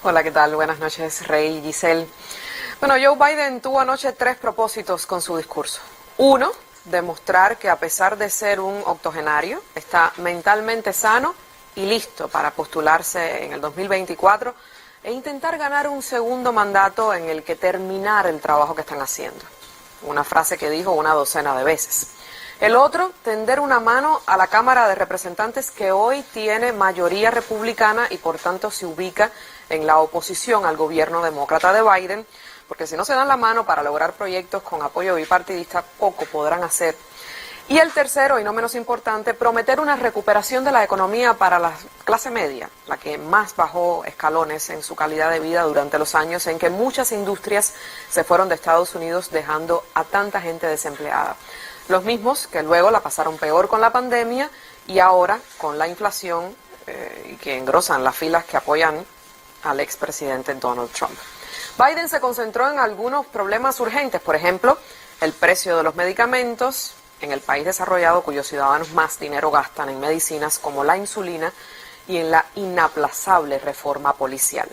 Hola, ¿qué tal? Buenas noches, Rey y Giselle. Bueno, Joe Biden tuvo anoche 3 propósitos con su discurso. Uno, demostrar que a pesar de ser un octogenario, está mentalmente sano y listo para postularse en el 2024 e intentar ganar un segundo mandato en el que terminar el trabajo que están haciendo. Una frase que dijo una docena de veces. El otro, tender una mano a la Cámara de Representantes, que hoy tiene mayoría republicana y por tanto se ubica en la oposición al gobierno demócrata de Biden, porque si no se dan la mano para lograr proyectos con apoyo bipartidista, poco podrán hacer. Y el tercero, y no menos importante, prometer una recuperación de la economía para la clase media, la que más bajó escalones en su calidad de vida durante los años en que muchas industrias se fueron de Estados Unidos dejando a tanta gente desempleada. Los mismos que luego la pasaron peor con la pandemia y ahora con la inflación y que engrosan las filas que apoyan al expresidente Donald Trump. Biden se concentró en algunos problemas urgentes, por ejemplo, el precio de los medicamentos en el país desarrollado cuyos ciudadanos más dinero gastan en medicinas como la insulina y en la inaplazable reforma policial.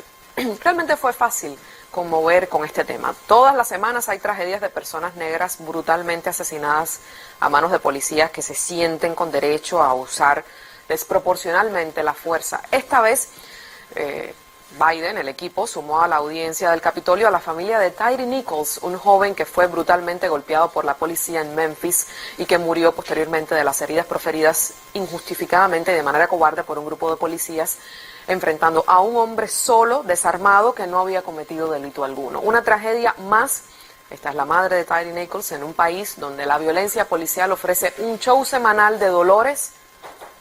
Realmente fue fácil conmover con este tema. Todas las semanas hay tragedias de personas negras brutalmente asesinadas a manos de policías que se sienten con derecho a usar desproporcionalmente la fuerza. Esta vez Biden, el equipo, sumó a la audiencia del Capitolio a la familia de Tyre Nichols, un joven que fue brutalmente golpeado por la policía en Memphis y que murió posteriormente de las heridas proferidas injustificadamente y de manera cobarde por un grupo de policías, enfrentando a un hombre solo, desarmado, que no había cometido delito alguno. Una tragedia más. Esta es la madre de Tyre Nichols en un país donde la violencia policial ofrece un show semanal de dolores,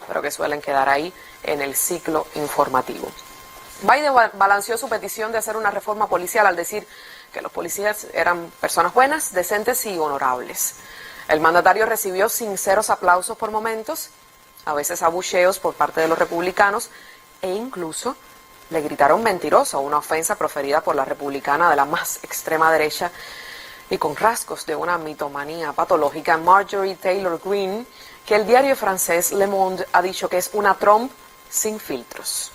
pero que suelen quedar ahí en el ciclo informativo. Biden balanceó su petición de hacer una reforma policial al decir que los policías eran personas buenas, decentes y honorables. El mandatario recibió sinceros aplausos por momentos, a veces abucheos por parte de los republicanos, e incluso le gritaron mentiroso, una ofensa proferida por la republicana de la más extrema derecha y con rasgos de una mitomanía patológica, Marjorie Taylor Greene, que el diario francés Le Monde ha dicho que es una Trump sin filtros.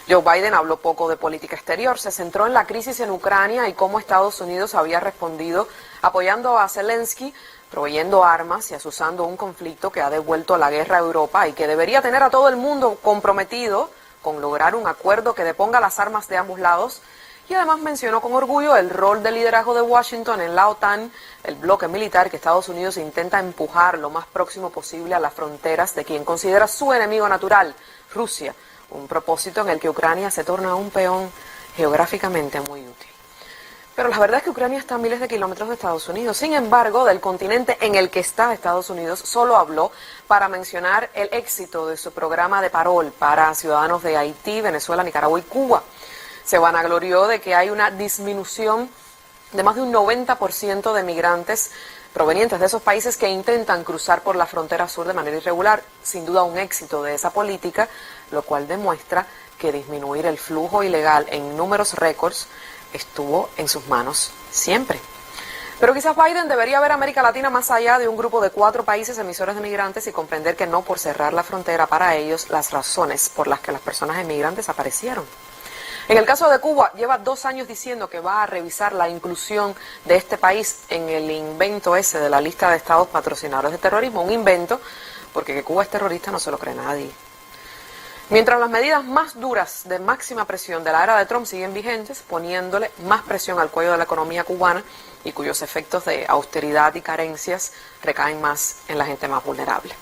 Joe Biden habló poco de política exterior, se centró en la crisis en Ucrania y cómo Estados Unidos había respondido apoyando a Zelensky, proveyendo armas y azuzando un conflicto que ha devuelto la guerra a Europa y que debería tener a todo el mundo comprometido con lograr un acuerdo que deponga las armas de ambos lados. Y además mencionó con orgullo el rol de liderazgo de Washington en la OTAN, el bloque militar que Estados Unidos intenta empujar lo más próximo posible a las fronteras de quien considera su enemigo natural, Rusia. Un propósito en el que Ucrania se torna un peón geográficamente muy útil. Pero la verdad es que Ucrania está a miles de kilómetros de Estados Unidos. Sin embargo, del continente en el que está Estados Unidos, solo habló para mencionar el éxito de su programa de parol para ciudadanos de Haití, Venezuela, Nicaragua y Cuba. Se vanaglorió de que hay una disminución de más de un 90% de migrantes provenientes de esos países que intentan cruzar por la frontera sur de manera irregular. Sin duda un éxito de esa política, lo cual demuestra que disminuir el flujo ilegal en números récords estuvo en sus manos siempre. Pero quizás Biden debería ver a América Latina más allá de un grupo de 4 países emisores de migrantes y comprender que no por cerrar la frontera para ellos las razones por las que las personas emigrantes aparecieron. En el caso de Cuba, lleva 2 años diciendo que va a revisar la inclusión de este país en el invento ese de la lista de estados patrocinadores de terrorismo. Un invento, porque que Cuba es terrorista no se lo cree nadie. Mientras las medidas más duras de máxima presión de la era de Trump siguen vigentes, poniéndole más presión al cuello de la economía cubana y cuyos efectos de austeridad y carencias recaen más en la gente más vulnerable.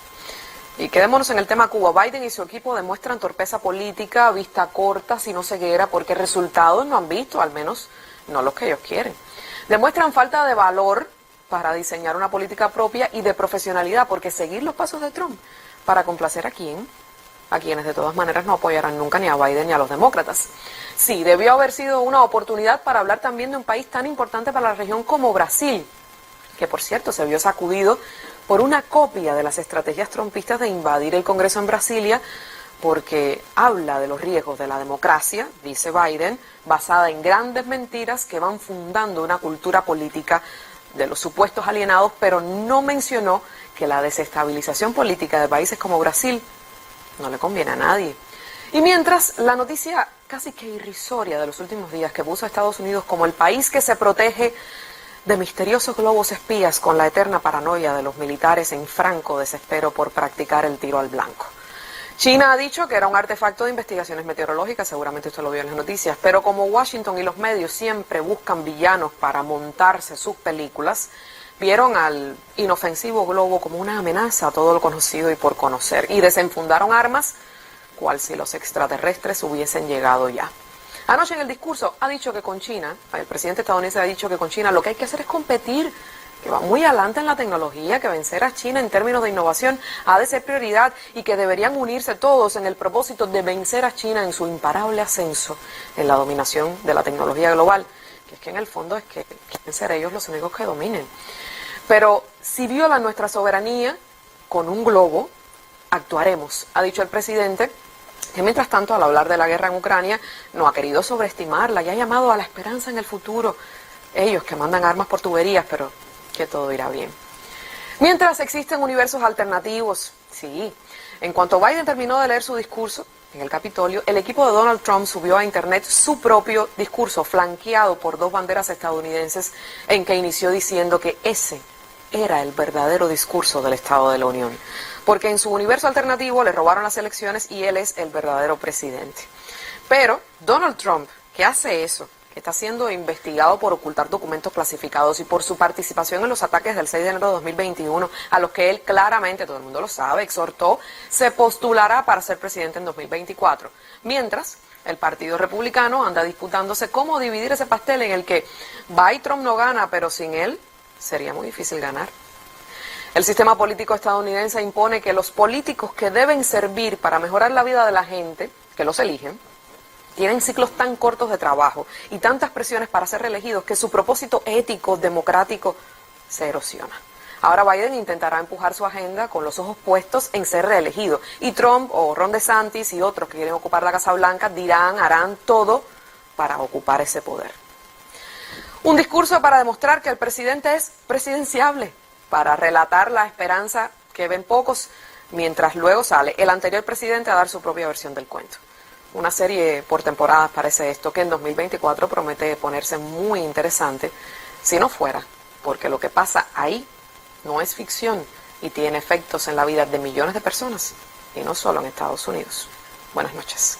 Y quedémonos en el tema Cuba. Biden y su equipo demuestran torpeza política, vista corta, sino ceguera, porque resultados no han visto, al menos no los que ellos quieren. Demuestran falta de valor para diseñar una política propia y de profesionalidad, porque seguir los pasos de Trump para complacer a quién, a quienes de todas maneras no apoyarán nunca ni a Biden ni a los demócratas. Sí, debió haber sido una oportunidad para hablar también de un país tan importante para la región como Brasil, que por cierto se vio sacudido por una copia de las estrategias trumpistas de invadir el Congreso en Brasilia, porque habla de los riesgos de la democracia, dice Biden, basada en grandes mentiras que van fundando una cultura política de los supuestos alienados, pero no mencionó que la desestabilización política de países como Brasil no le conviene a nadie. Y mientras la noticia casi que irrisoria de los últimos días que puso a Estados Unidos como el país que se protege de misteriosos globos espías con la eterna paranoia de los militares en franco desespero por practicar el tiro al blanco. China ha dicho que era un artefacto de investigaciones meteorológicas, seguramente usted lo vio en las noticias, pero como Washington y los medios siempre buscan villanos para montarse sus películas, vieron al inofensivo globo como una amenaza a todo lo conocido y por conocer, y desenfundaron armas, cual si los extraterrestres hubiesen llegado ya. Anoche en el discurso ha dicho que con China, el presidente estadounidense ha dicho que con China lo que hay que hacer es competir, que va muy adelante en la tecnología, que vencer a China en términos de innovación ha de ser prioridad y que deberían unirse todos en el propósito de vencer a China en su imparable ascenso en la dominación de la tecnología global, que es que en el fondo es que quieren ser ellos los únicos que dominen. Pero si violan nuestra soberanía con un globo, actuaremos, ha dicho el presidente, que mientras tanto, al hablar de la guerra en Ucrania, no ha querido sobreestimarla y ha llamado a la esperanza en el futuro. Ellos que mandan armas por tuberías, pero que todo irá bien. Mientras existen universos alternativos, sí. En cuanto Biden terminó de leer su discurso en el Capitolio, el equipo de Donald Trump subió a internet su propio discurso, flanqueado por 2 banderas estadounidenses, en que inició diciendo que ese era el verdadero discurso del Estado de la Unión, porque en su universo alternativo le robaron las elecciones y él es el verdadero presidente. Pero Donald Trump, que hace eso, que está siendo investigado por ocultar documentos clasificados y por su participación en los ataques del 6 de enero de 2021, a los que él claramente, todo el mundo lo sabe, exhortó, se postulará para ser presidente en 2024. Mientras, el Partido Republicano anda disputándose cómo dividir ese pastel en el que Trump no gana, pero sin él sería muy difícil ganar. El sistema político estadounidense impone que los políticos que deben servir para mejorar la vida de la gente, que los eligen, tienen ciclos tan cortos de trabajo y tantas presiones para ser reelegidos que su propósito ético, democrático, se erosiona. Ahora Biden intentará empujar su agenda con los ojos puestos en ser reelegido. Y Trump o Ron DeSantis y otros que quieren ocupar la Casa Blanca harán todo para ocupar ese poder. Un discurso para demostrar que el presidente es presidenciable, para relatar la esperanza que ven pocos, mientras luego sale el anterior presidente a dar su propia versión del cuento. Una serie por temporadas parece esto, que en 2024 promete ponerse muy interesante, si no fuera, porque lo que pasa ahí no es ficción y tiene efectos en la vida de millones de personas, y no solo en Estados Unidos. Buenas noches.